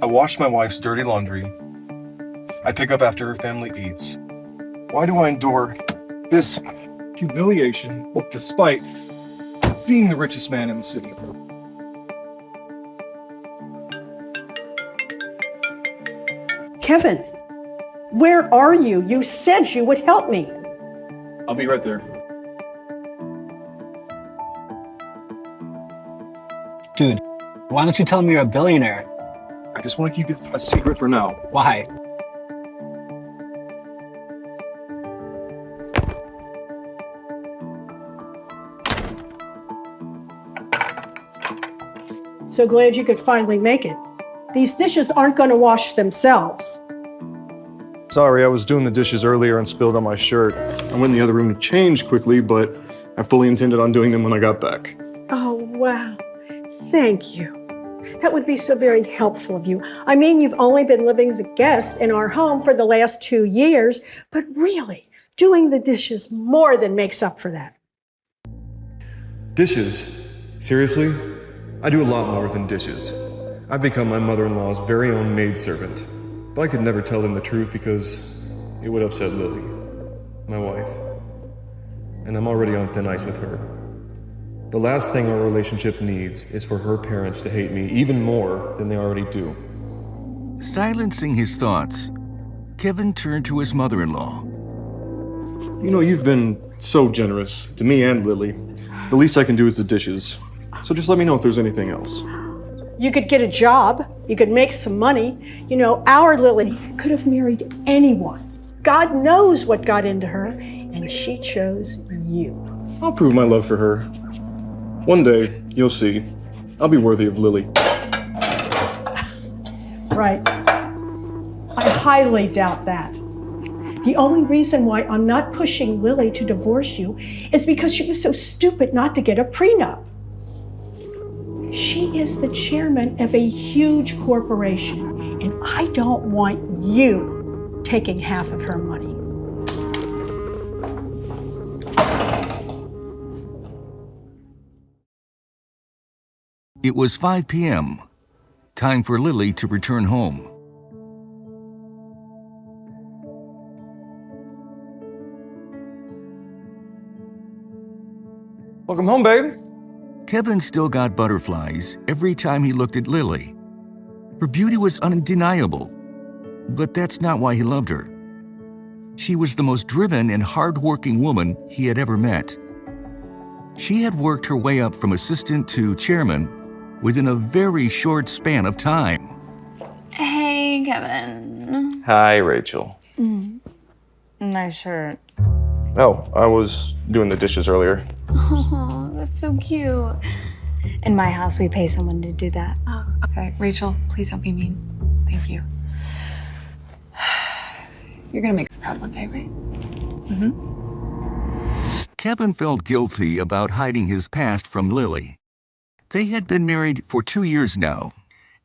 I wash my wife's dirty laundry. I pick up after her family eats. Why do I endure this humiliation despite being the richest man in the city? Kevin, where are you? You said you would help me. I'll be right there. Dude, why don't you tell me you're a billionaire? I just want to keep it a secret for now. Why? So glad you could finally make it. These dishes aren't going to wash themselves. Sorry, I was doing the dishes earlier and spilled on my shirt. I went in the other room to change quickly, but I fully intended on doing them when I got back. Oh, wow. Thank you. That would be so very helpful of you. I mean, you've only been living as a guest in our home for the last 2 years, but really, doing the dishes more than makes up for that. Dishes? Seriously? I do a lot more than dishes. I've become my mother-in-law's very own maidservant. But I could never tell them the truth because it would upset Lily, my wife. And I'm already on thin ice with her. The last thing our relationship needs is for her parents to hate me even more than they already do. Silencing his thoughts, Kevin turned to his mother-in-law. You know, you've been so generous to me and Lily. The least I can do is the dishes. So just let me know if there's anything else. You could get a job, you could make some money. You know, our Lily could have married anyone. God knows what got into her, and she chose you. I'll prove my love for her. One day, you'll see. I'll be worthy of Lily. Right. I highly doubt that. The only reason why I'm not pushing Lily to divorce you is because she was so stupid not to get a prenup. She is the chairman of a huge corporation, and I don't want you taking half of her money. It was 5 p.m. Time for Lily to return home. Welcome home, babe. Kevin still got butterflies every time he looked at Lily. Her beauty was undeniable, but that's not why he loved her. She was the most driven and hardworking woman he had ever met. She had worked her way up from assistant to chairman within a very short span of time. Hey, Kevin. Hi, Rachel. Nice shirt. Oh, I was doing the dishes earlier. Oh, that's so cute. In my house, we pay someone to do that. Oh, okay. Rachel, please don't be mean. Thank you. You're gonna make us proud one day, right? Kevin felt guilty about hiding his past from Lily. They had been married for 2 years now,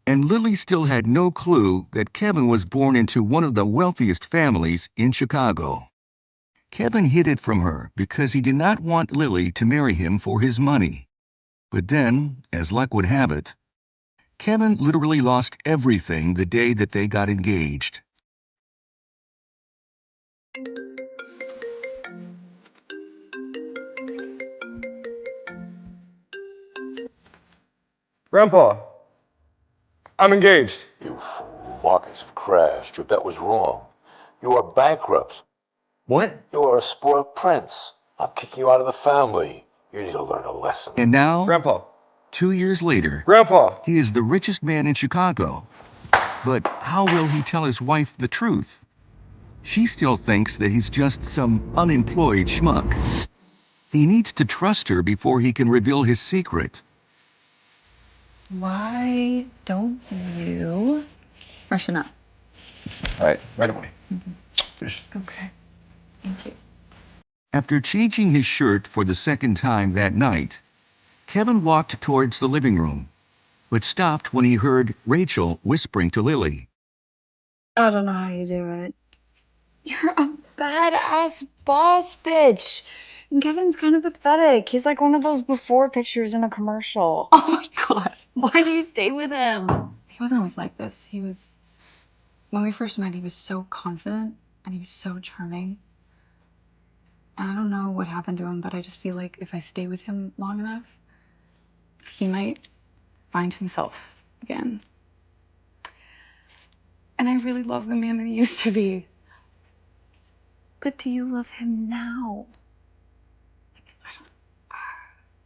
and Lily still had no clue that Kevin was born into one of the wealthiest families in Chicago. Kevin hid it from her because he did not want Lily to marry him for his money. But then, as luck would have it, Kevin literally lost everything the day that they got engaged. Grandpa, I'm engaged. You fool. Markets have crashed. Your bet was wrong. You are bankrupt. What? You are a spoiled prince. I'm kicking you out of the family. You need to learn a lesson. And now, Grandpa. 2 years later, Grandpa. he is the richest man in Chicago. But how will he tell his wife the truth? She still thinks that he's just some unemployed schmuck. He needs to trust her before he can reveal his secret. Why don't you freshen up? Right away. Okay. Thank you. After changing his shirt for the second time that night, Kevin walked towards the living room, but stopped when he heard Rachel whispering to Lily. I don't know how you do it. You're a badass boss bitch. And Kevin's kind of pathetic. He's like one of those before pictures in a commercial. Oh my God. Why do you stay with him? He wasn't always like this. When we first met, he was so confident and he was so charming. And I don't know what happened to him, but I just feel like if I stay with him long enough, he might find himself again. And I really love the man that he used to be. But do you love him now?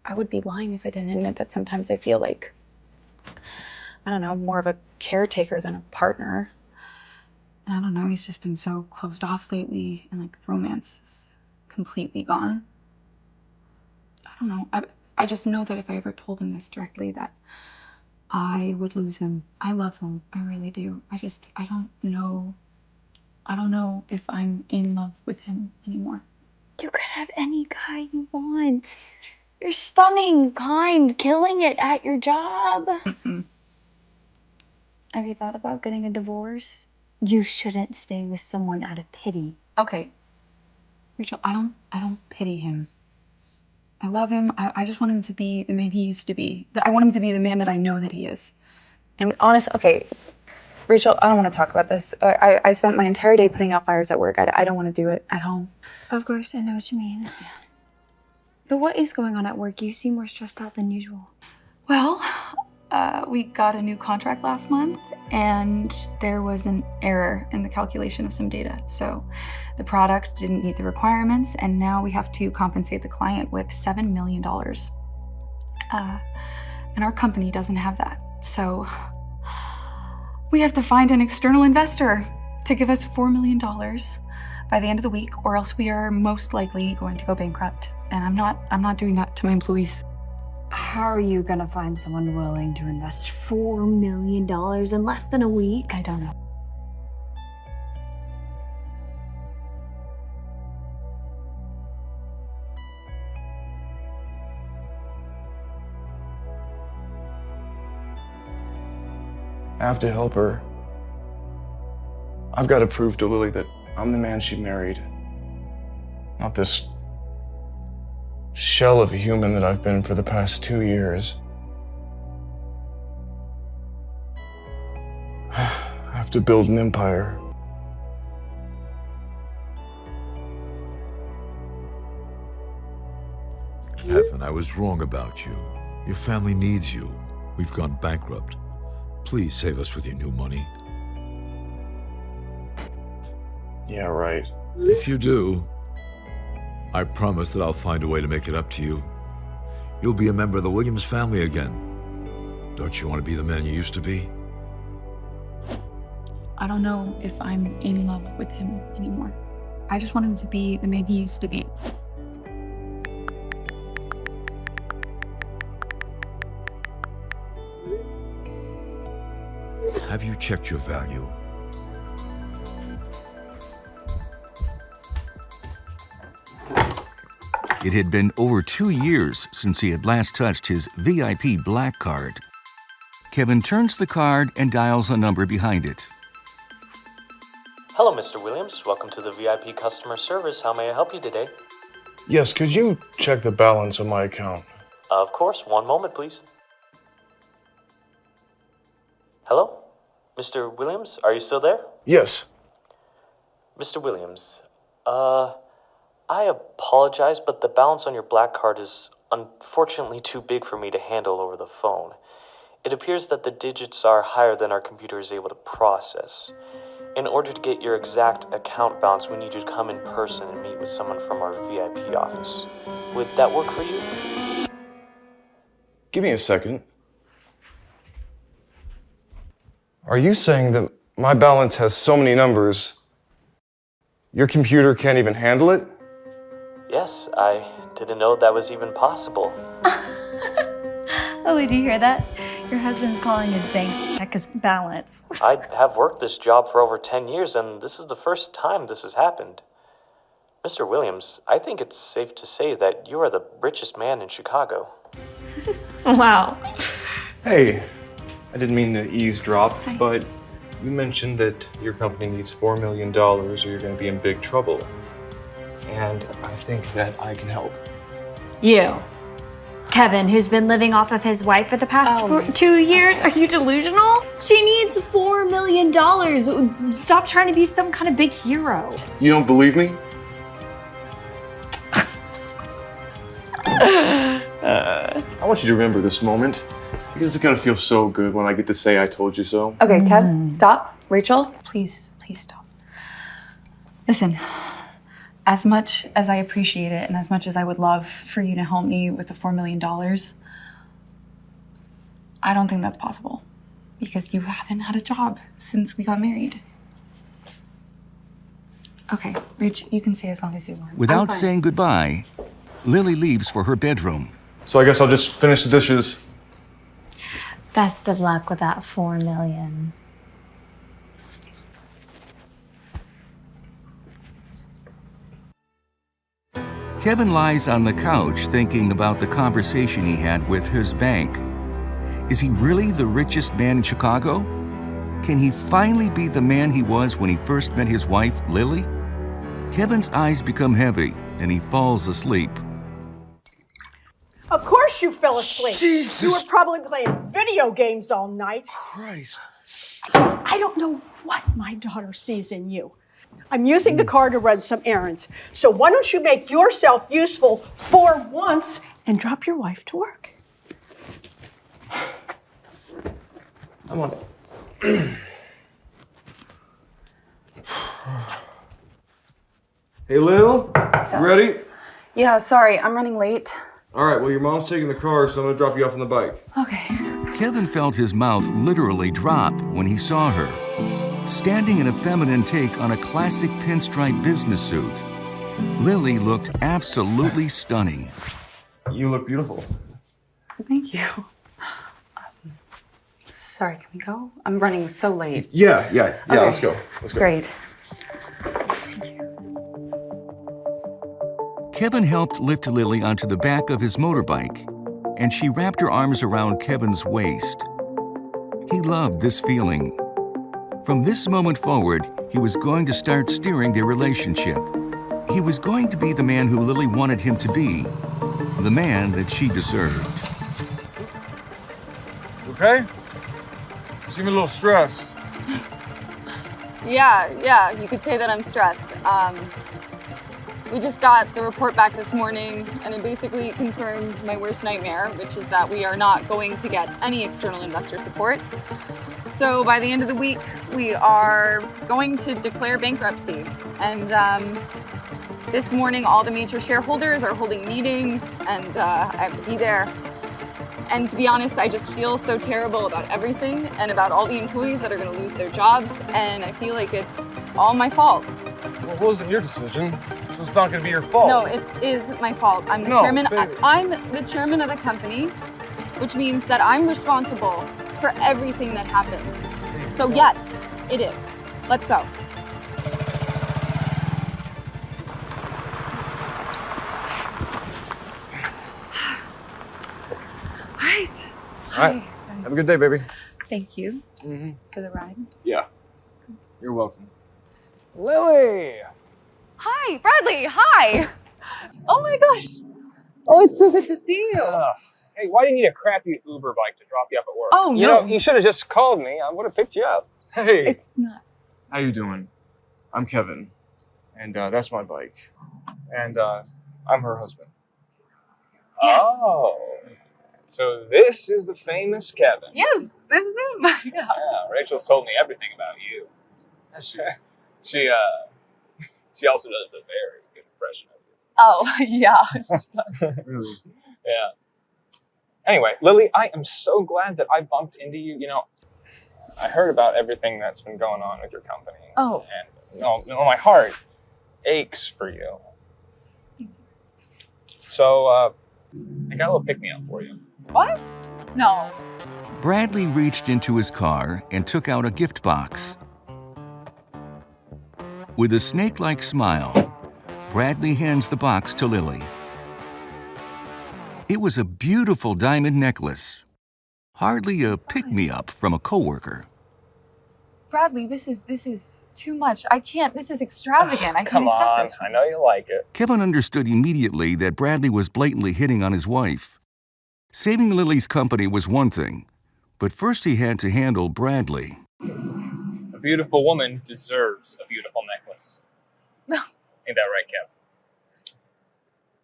I would be lying if I didn't admit that sometimes I feel like, I don't know, more of a caretaker than a partner. And I don't know, he's just been so closed off lately, and like romance is completely gone. I don't know. I just know that if I ever told him this directly, that I would lose him. I love him. I really do. I don't know. I don't know if I'm in love with him anymore. You could have any guy you want. You're stunning, kind, killing it at your job. Have you thought about getting a divorce? You shouldn't stay with someone out of pity. Okay. Rachel, I don't pity him. I love him. I just want him to be the man he used to be. I want him to be the man that I know that he is. And okay, Rachel, I don't want to talk about this. I spent my entire day putting out fires at work. I don't want to do it at home. Of course, I know what you mean. But what is going on at work? You seem more stressed out than usual. Well, we got a new contract last month, and there was an error in the calculation of some data. So the product didn't meet the requirements, and now we have to compensate the client with $7 million. And our company doesn't have that. So we have to find an external investor to give us $4 million by the end of the week, or else we are most likely going to go bankrupt. And I'm not doing that to my employees. How are you gonna find someone willing to invest $4 million in less than a week? I don't know. I have to help her. I've got to prove to Lily that I'm the man she married, not this shell of a human that I've been for the past 2 years. I have to build an empire. Kevin, I was wrong about you. Your family needs you. We've gone bankrupt. Please save us with your new money. Yeah, right. If you do, I promise that I'll find a way to make it up to you. You'll be a member of the Williams family again. Don't you want to be the man you used to be? I don't know if I'm in love with him anymore. I just want him to be the man he used to be. Have you checked your value? It had been over 2 years since he had last touched his VIP black card. Kevin turns the card and dials a number behind it. Hello, Mr. Williams. Welcome to the VIP customer service. How may I help you today? Yes, could you check the balance on my account? Of course. One moment, please. Hello? Mr. Williams, are you still there? Yes. Mr. Williams, I apologize, but the balance on your black card is unfortunately too big for me to handle over the phone. It appears that the digits are higher than our computer is able to process. In order to get your exact account balance, we need you to come in person and meet with someone from our VIP office. Would that work for you? Give me a second. Are you saying that my balance has so many numbers, your computer can't even handle it? Yes, I didn't know that was even possible. Lily, do you hear that? Your husband's calling his bank to check his balance. I have worked this job for over 10 years, and this is the first time this has happened. Mr. Williams, I think it's safe to say that you are the richest man in Chicago. Wow. Hey, I didn't mean to eavesdrop, but you mentioned that your company needs $4 million or you're going to be in big trouble. And I think that I can help. You. Kevin, who's been living off of his wife for the past 2 years. Are you delusional? She needs $4 million. Stop trying to be some kind of big hero. You don't believe me? I want you to remember this moment because it's gonna feel so good when I get to say I told you so. Okay, Kev, stop. Rachel, please stop. Listen, as much as I appreciate it and as much as I would love for you to help me with the $4 million, I don't think that's possible because you haven't had a job since we got married. Okay, Rach, you can stay as long as you want. Without saying goodbye, Lily leaves for her bedroom. So I guess I'll just finish the dishes. Best of luck with that $4 million. Kevin lies on the couch thinking about the conversation he had with his bank. Is he really the richest man in Chicago? Can he finally be the man he was when he first met his wife, Lily? Kevin's eyes become heavy and he falls asleep. Of course you fell asleep. Jesus. You were probably playing video games all night. Christ. I don't know what my daughter sees in you. I'm using the car to run some errands. So why don't you make yourself useful for once and drop your wife to work? I'm on Hey, Lil, you ready? Yeah, sorry, I'm running late. All right, well, your mom's taking the car, so I'm gonna drop you off on the bike. Okay. Kevin felt his mouth literally drop when he saw her, standing in a feminine take on a classic pinstripe business suit. Lily looked absolutely stunning. You look beautiful. Thank you. Sorry, can we go? I'm running so late. Yeah, Okay. let's go. Let's go. Great. Kevin helped lift Lily onto the back of his motorbike, and she wrapped her arms around Kevin's waist. He loved this feeling. From this moment forward, he was going to start steering their relationship. He was going to be the man who Lily wanted him to be, the man that she deserved. Okay? You seem a little stressed. Yeah, you could say that I'm stressed. We just got the report back this morning, and it basically confirmed my worst nightmare, which is that we are not going to get any external investor support. So by the end of the week, we are going to declare bankruptcy. And this morning, all the major shareholders are holding a meeting, and I have to be there. And to be honest, I just feel so terrible about everything and about all the employees that are going to lose their jobs, and I feel like it's all my fault. Well, it wasn't your decision, so it's not going to be your fault. No, it is my fault. I'm the chairman. I'm the chairman of the company, which means that I'm responsible for everything that happens. So yes, it is. Let's go. All right. Have a good day, baby. Thank you for the ride. Yeah. You're welcome. Lily! Hi, Bradley, hi! Oh my gosh. Oh, it's so good to see you. Hey, why do you need a crappy Uber bike to drop you off at work? Oh, You no. know, you should have just called me. I would have picked you up. Hey. It's not. How you doing? I'm Kevin, and that's my bike, and I'm her husband. Yes. Oh. So this is the famous Kevin. Yes, this is him. Yeah. Yeah, Rachel's told me everything about you. She also does a very good impression of you. Oh, yeah. Really? Yeah. Anyway, Lily, I am so glad that I bumped into you. You know, I heard about everything that's been going on with your company. Oh. And my heart aches for you. So, I got a little pick-me-up for you. What? No. Bradley reached into his car and took out a gift box. With a snake-like smile, Bradley hands the box to Lily. It was a beautiful diamond necklace. Hardly a pick-me-up from a coworker. Bradley, this is too much. I can't. This is extravagant. I can't Come accept on, this. I know you like it. Kevin understood immediately that Bradley was blatantly hitting on his wife. Saving Lily's company was one thing, but first he had to handle Bradley. A beautiful woman deserves a beautiful necklace. Ain't that right, Kev?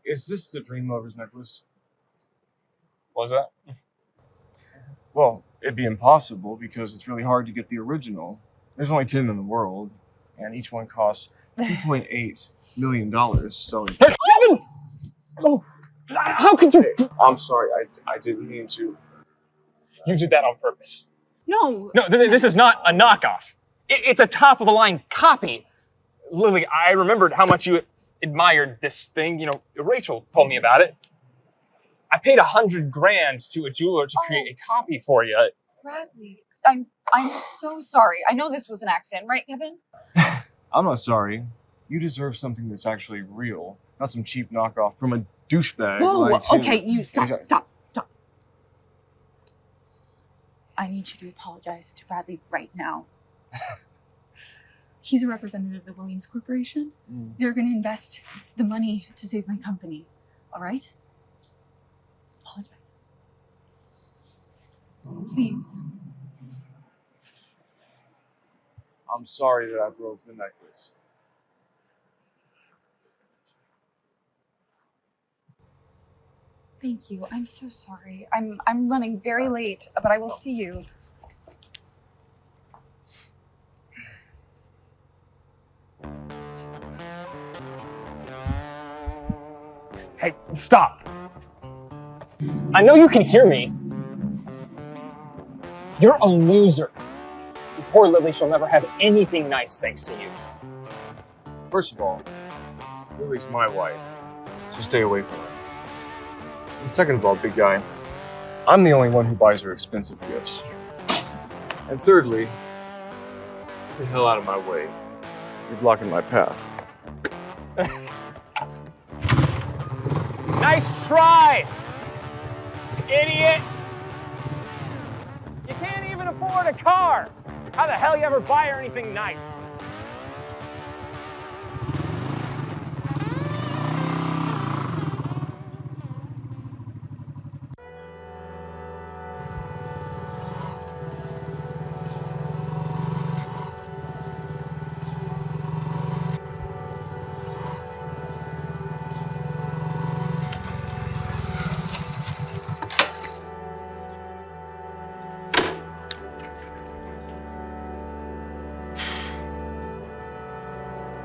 Is this the Dream Lover's necklace? Was that? Well, it'd be impossible because it's really hard to get the original. There's only 10 in the world, and each one costs $2.8 million, so... Oh, how could you? I'm sorry, I didn't mean to. You did that on purpose. No. No, this is not a knockoff. It's a top-of-the-line copy. Lily, I remembered how much you admired this thing. You know, Rachel told me about it. I paid $100,000 to a jeweler to create a copy for you. Bradley, I'm so sorry. I know this was an accident, right, Kevin? I'm not sorry. You deserve something that's actually real, not some cheap knockoff from a douchebag. Whoa, like you. okay, you stop. I need you to apologize to Bradley right now. He's a representative of the Williams Corporation. They're going to invest the money to save my company. All right? Apologize. Please. I'm sorry that I broke the necklace. Thank you. I'm so sorry. I'm running very late, but I will see you. Hey, stop. I know you can hear me. You're a loser. Poor Lily, she'll never have anything nice thanks to you. First of all, Lily's my wife, so stay away from her. And second of all, big guy, I'm the only one who buys her expensive gifts. And thirdly, get the hell out of my way. You're blocking my path. Nice try, idiot. You can't even afford a car. How the hell you ever buy her anything nice?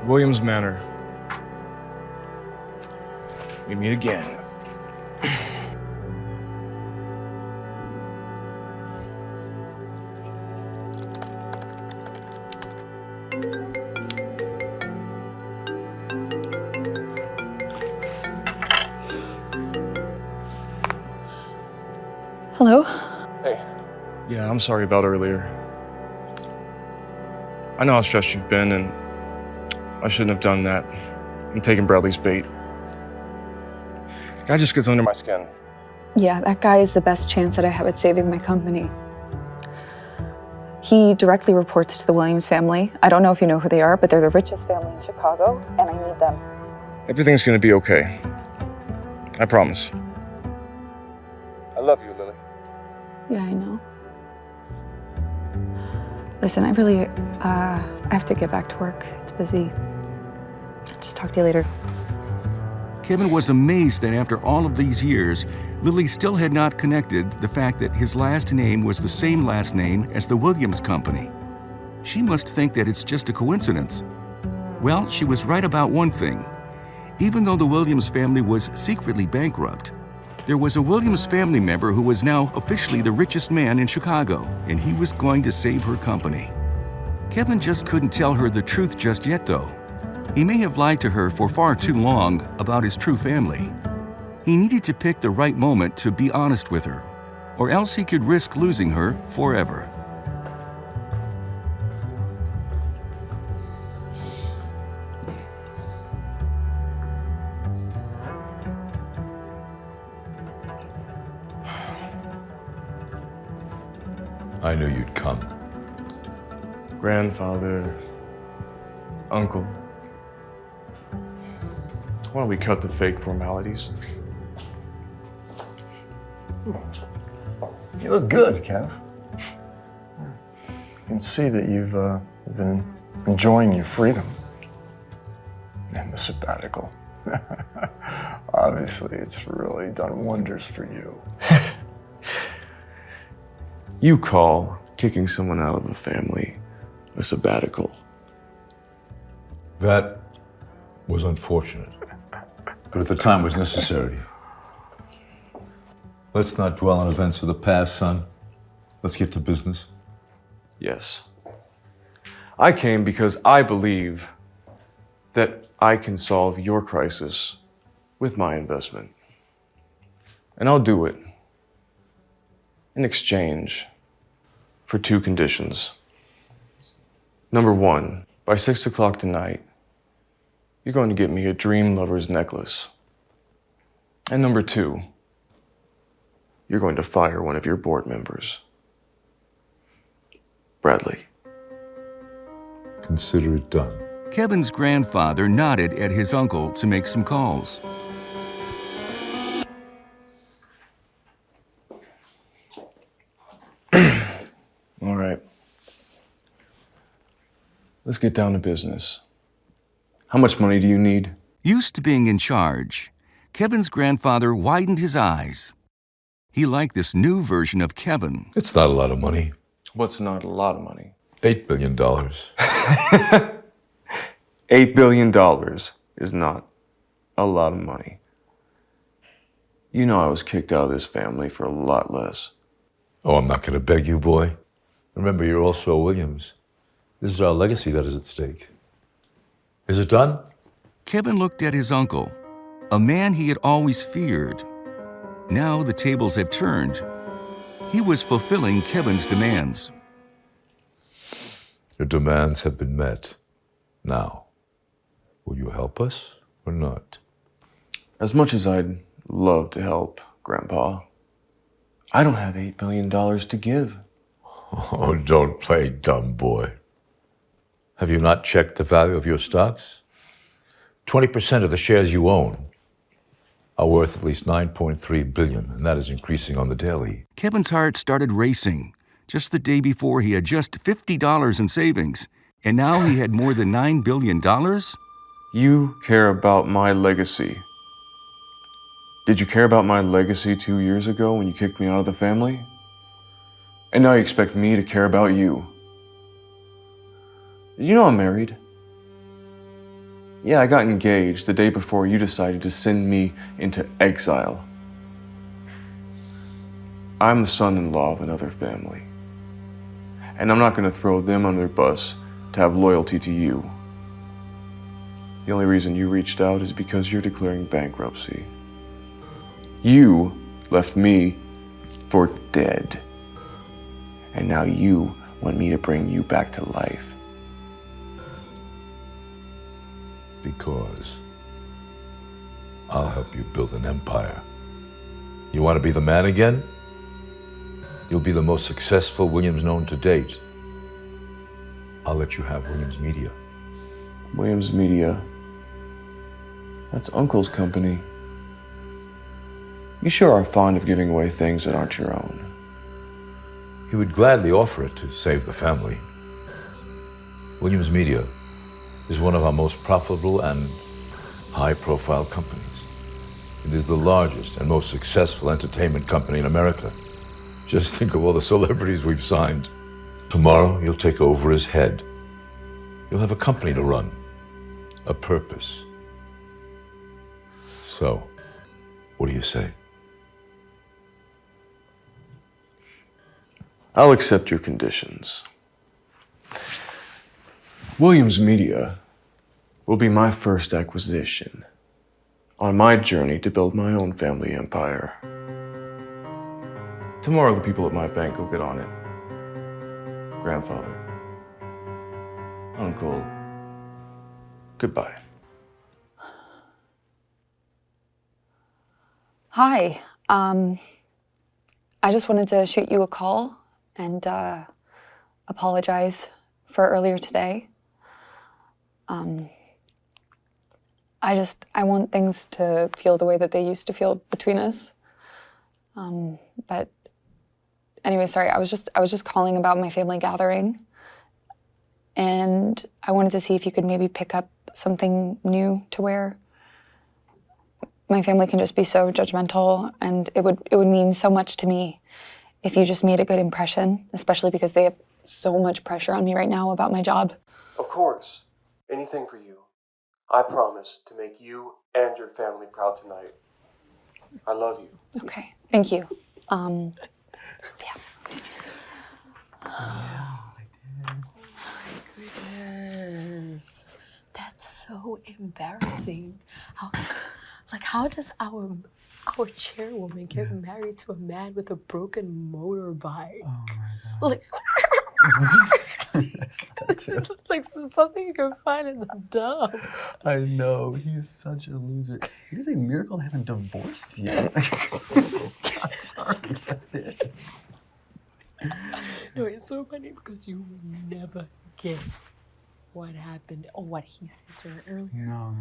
Williams Manor. We meet again. Hello? Hey. Yeah, I'm sorry about earlier. I know how stressed you've been, and I shouldn't have done that. I'm taking Bradley's bait. Guy just gets under my skin. Yeah, that guy is the best chance that I have at saving my company. He directly reports to the Williams family. I don't know if you know who they are, but they're the richest family in Chicago, and I need them. Everything's gonna be okay. I promise. I love you, Lily. Yeah, I know. Listen, I have to get back to work. It's busy. I'll just talk to you later. Kevin was amazed that after all of these years, Lily still had not connected the fact that his last name was the same last name as the Williams Company. She must think that it's just a coincidence. Well, she was right about one thing. Even though the Williams family was secretly bankrupt, there was a Williams family member who was now officially the richest man in Chicago, and he was going to save her company. Kevin just couldn't tell her the truth just yet, though. He may have lied to her for far too long about his true family. He needed to pick the right moment to be honest with her, or else he could risk losing her forever. I knew you'd come. Grandfather, uncle. Why don't we cut the fake formalities? You look good, Kev. You can see that you've been enjoying your freedom and the sabbatical. Obviously, it's really done wonders for you. You call kicking someone out of a family a sabbatical. That was unfortunate, but at the time was necessary. Let's not dwell on events of the past, son. Let's get to business. Yes. I came because I believe that I can solve your crisis with my investment. And I'll do it in exchange for 2 conditions. Number 1, by 6 o'clock tonight, you're going to get me a dream lover's necklace. And number 2, you're going to fire one of your board members. Bradley. Consider it done. Kevin's grandfather nodded at his uncle to make some calls. All right. Let's get down to business. How much money do you need? Used to being in charge, Kevin's grandfather widened his eyes. He liked this new version of Kevin. It's not a lot of money. What's not a lot of money? $8 billion. $8 billion is not a lot of money. You know I was kicked out of this family for a lot less. Oh, I'm not going to beg you, boy. Remember, you're also a Williams. This is our legacy that is at stake. Is it done? Kevin looked at his uncle, a man he had always feared. Now the tables have turned. He was fulfilling Kevin's demands. Your demands have been met. Now, will you help us or not? As much as I'd love to help, Grandpa, I don't have $8 billion to give. Oh, don't play dumb, boy. Have you not checked the value of your stocks? 20% of the shares you own are worth at least $9.3 billion, and that is increasing on the daily. Kevin's heart started racing. Just the day before, he had just $50 in savings, and now he had more than $9 billion? You care about my legacy. Did you care about my legacy 2 years ago when you kicked me out of the family? And now you expect me to care about you. Did you know I'm married? Yeah, I got engaged the day before you decided to send me into exile. I'm the son-in-law of another family. And I'm not going to throw them under the bus to have loyalty to you. The only reason you reached out is because you're declaring bankruptcy. You left me for dead. And now you want me to bring you back to life. Because I'll help you build an empire. You want to be the man again? You'll be the most successful Williams known to date. I'll let you have Williams Media. Williams Media. That's Uncle's company. You sure are fond of giving away things that aren't your own. He would gladly offer it to save the family. Williams Media is one of our most profitable and high-profile companies. It is the largest and most successful entertainment company in America. Just think of all the celebrities we've signed. Tomorrow, you'll take over as head. You'll have a company to run, a purpose. So, what do you say? I'll accept your conditions. Williams Media will be my first acquisition on my journey to build my own family empire. Tomorrow, the people at my bank will get on it. Grandfather, Uncle, goodbye. Hi. I just wanted to shoot you a call and apologize for earlier today. I want things to feel the way that they used to feel between us. But anyway, sorry, I was just calling about my family gathering. And I wanted to see if you could maybe pick up something new to wear. My family can just be so judgmental, and it would mean so much to me if you just made a good impression, especially because they have so much pressure on me right now about my job. Of course. Anything for you. I promise to make you and your family proud tonight. I love you. Okay, thank you. Yeah. Goodness, that's so embarrassing. How does our chairwoman get married to a man with a broken motorbike? Oh my God. It's like something you can find in the dump. I know, he is such a loser. It is a miracle they haven't divorced yet. No, it's so funny because you will never guess what happened or what he said to her earlier. No.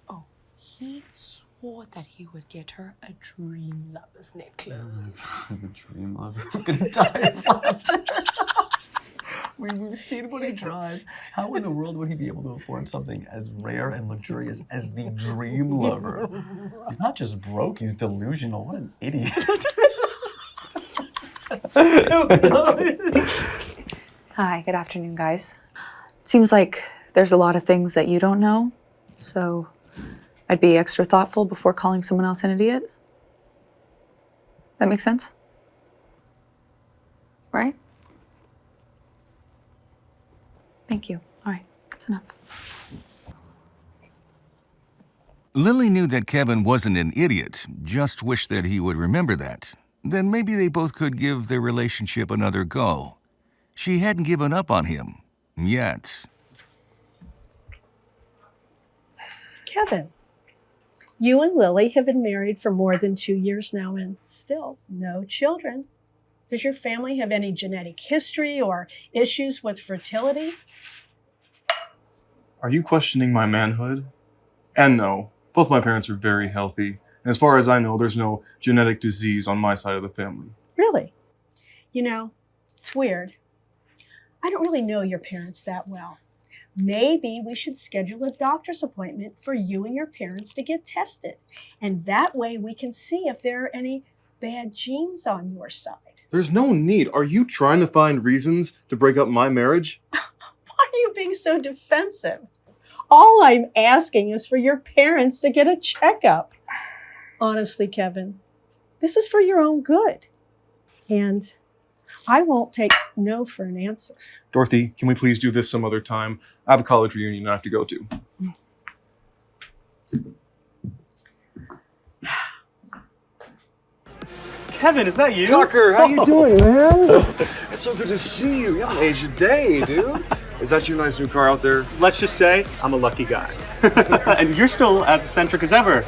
Oh, he swore that he would get her a dream lover's necklace. The dream lover. I'm gonna die of laughter. We've seen what he drives. How in the world would he be able to afford something as rare and luxurious as the dream lover? He's not just broke, he's delusional. What an idiot. Hi, good afternoon, guys. It seems like there's a lot of things that you don't know, so I'd be extra thoughtful before calling someone else an idiot. That makes sense? Right? Thank you. All right, that's enough. Lily knew that Kevin wasn't an idiot, just wished that he would remember that. Then maybe they both could give their relationship another go. She hadn't given up on him, yet. Kevin, you and Lily have been married for more than 2 years now and still no children. Does your family have any genetic history or issues with fertility? Are you questioning my manhood? And no, both my parents are very healthy. And as far as I know, there's no genetic disease on my side of the family. Really? You know, it's weird. I don't really know your parents that well. Maybe we should schedule a doctor's appointment for you and your parents to get tested. And that way we can see if there are any bad genes on your side. There's no need. Are you trying to find reasons to break up my marriage? Why are you being so defensive? All I'm asking is for your parents to get a checkup. Honestly, Kevin, this is for your own good. And I won't take no for an answer. Dorothy, can we please do this some other time? I have a college reunion I have to go to. Kevin, is that you? Tucker, how you doing, man? It's so good to see you. You haven't aged a day, dude. Is that your nice new car out there? Let's just say I'm a lucky guy. And you're still as eccentric as ever.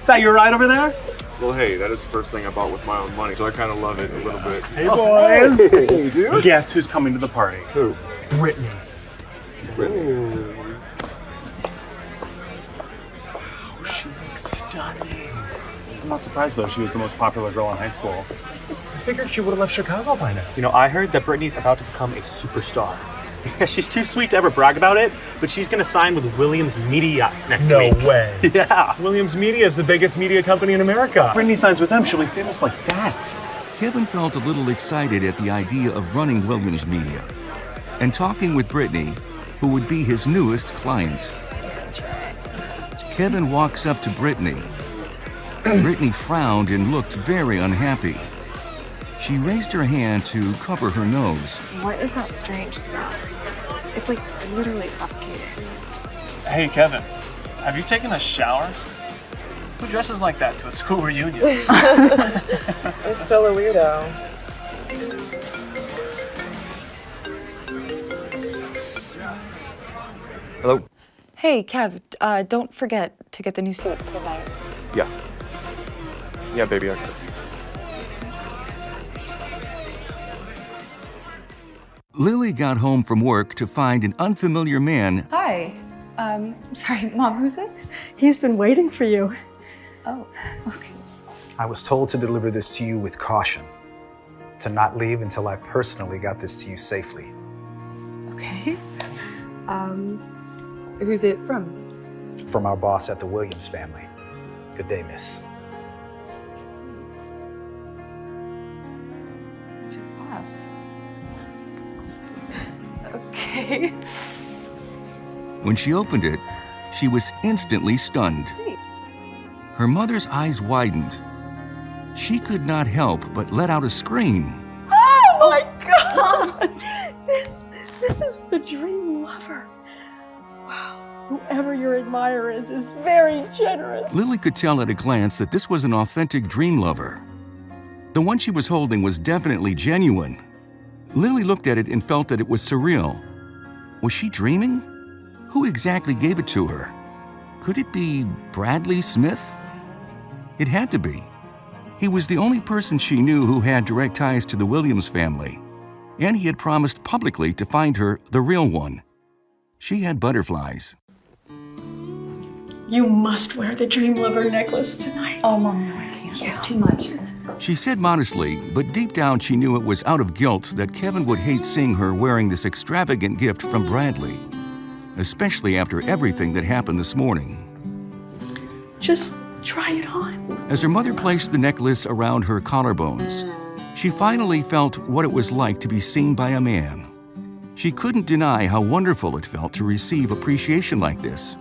Is that your ride over there? Well, hey, that is the first thing I bought with my own money, so I kind of love it a little bit. Hey, boys. Hey, dude. Guess who's coming to the party? Who? Brittany. Ooh. Oh, she looks stunning. I'm not surprised, though. She was the most popular girl in high school. I figured she would have left Chicago by now. You know, I heard that Brittany's about to become a superstar. She's too sweet to ever brag about it, but she's going to sign with Williams Media next week. No way. Yeah. Williams Media is the biggest media company in America. If Brittany signs with them, she'll be famous like that. Kevin felt a little excited at the idea of running Williams Media and talking with Brittany, who would be his newest client. Kevin walks up to Brittany. Brittany frowned and looked very unhappy. She raised her hand to cover her nose. What is that strange smell? It's like literally suffocating. Hey, Kevin, have you taken a shower? Who dresses like that to a school reunion? I'm still a weirdo. Hello? Hey, Kev, don't forget to get the new suit for Nice. Yeah. Yeah, baby, I could. Lily got home from work to find an unfamiliar man. Hi. Sorry, Mom, who's this? He's been waiting for you. Oh, okay. I was told to deliver this to you with caution, to not leave until I personally got this to you safely. Okay. Who's it from? From our boss at the Williams family. Good day, miss. Who's your boss? Okay. When she opened it, she was instantly stunned. Her mother's eyes widened. She could not help but let out a scream. Oh my God! This is the dream lover. Wow. Whoever your admirer is very generous. Lily could tell at a glance that this was an authentic dream lover. The one she was holding was definitely genuine. Lily looked at it and felt that it was surreal. Was she dreaming? Who exactly gave it to her? Could it be Bradley Smith? It had to be. He was the only person she knew who had direct ties to the Williams family, and he had promised publicly to find her the real one. She had butterflies. You must wear the dream lover necklace tonight. Oh, Mom, no, I can't. It's too much. She said modestly, but deep down she knew it was out of guilt that Kevin would hate seeing her wearing this extravagant gift from Bradley, especially after everything that happened this morning. Just try it on. As her mother placed the necklace around her collarbones, she finally felt what it was like to be seen by a man. She couldn't deny how wonderful it felt to receive appreciation like this.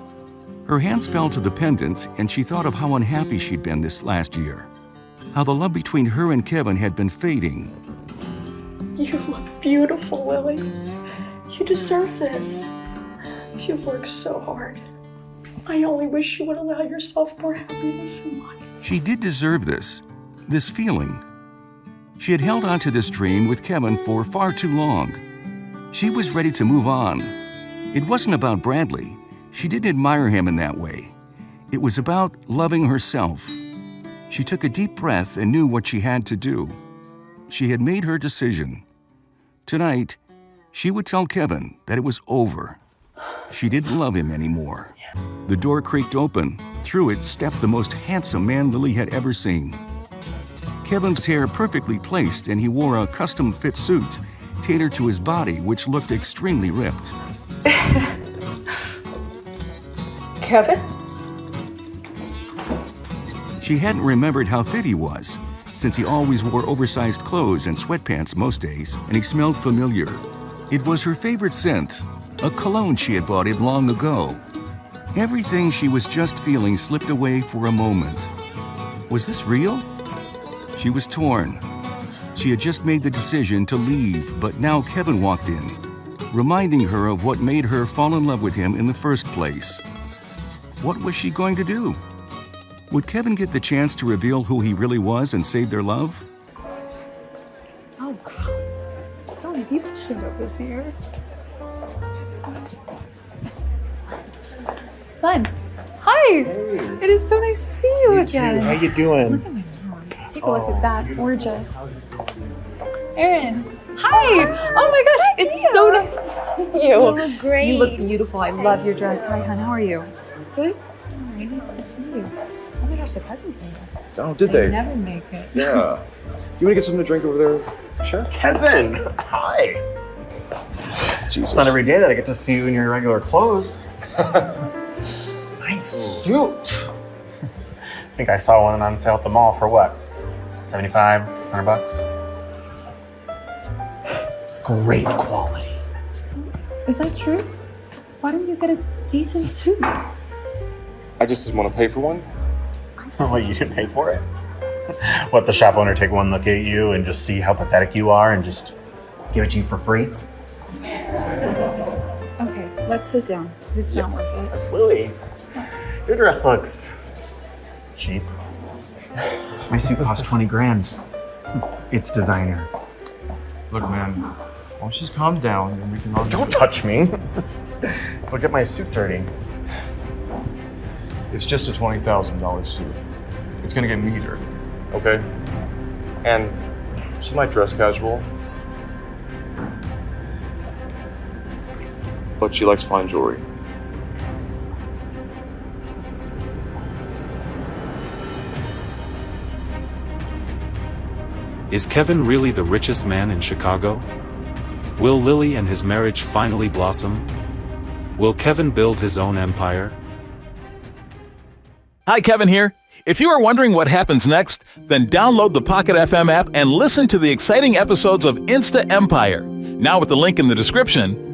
Her hands fell to the pendant, and she thought of how unhappy she'd been this last year, how the love between her and Kevin had been fading. You look beautiful, Lily. You deserve this. You've worked so hard. I only wish you would allow yourself more happiness in life. She did deserve this feeling. She had held on to this dream with Kevin for far too long. She was ready to move on. It wasn't about Bradley. She didn't admire him in that way. It was about loving herself. She took a deep breath and knew what she had to do. She had made her decision. Tonight, she would tell Kevin that it was over. She didn't love him anymore. The door creaked open. Through it stepped the most handsome man Lily had ever seen. Kevin's hair perfectly placed, and he wore a custom-fit suit tailored to his body, which looked extremely ripped. Kevin? She hadn't remembered how fit he was, since he always wore oversized clothes and sweatpants most days, and he smelled familiar. It was her favorite scent, a cologne she had bought him long ago. Everything she was just feeling slipped away for a moment. Was this real? She was torn. She had just made the decision to leave, but now Kevin walked in, reminding her of what made her fall in love with him in the first place. What was she going to do? Would Kevin get the chance to reveal who he really was and save their love? Oh, wow. So many people showed up this year. Glenn, hi! It is so nice to see you again. How you doing? Look at my mom. Take a look at that. Gorgeous. Erin, hi! Oh my gosh, it's so nice to see you. You look great. You look beautiful. I love your dress. Hi, hon. How are you? Good? Oh, very nice to see you. Oh my gosh, the cousins made it. Oh, did they? Never make it. Yeah. You want to get something to drink over there? Sure. Kevin, hi. Jesus. It's not every day that I get to see you in your regular clothes. Nice suit. I think I saw one on sale at the mall for what? 75, 100 bucks? Great quality. Is that true? Why didn't you get a decent suit? I just didn't want to pay for one. What, you didn't pay for it? Let the shop owner take one look at you and just see how pathetic you are and just give it to you for free? Okay, let's sit down. This is not worth it. Lily, your dress looks cheap. My suit cost 20 grand. It's designer. Look, man, why don't you just calm down and we can all... Don't touch me. Look at my suit dirty. It's just a $20,000 suit. It's gonna get me dirty, okay? And she might dress casual, but she likes fine jewelry. Is Kevin really the richest man in Chicago? Will Lily and his marriage finally blossom? Will Kevin build his own empire? Hi, Kevin here. If you are wondering what happens next, then download the Pocket FM app and listen to the exciting episodes of Insta Empire. Now with the link in the description,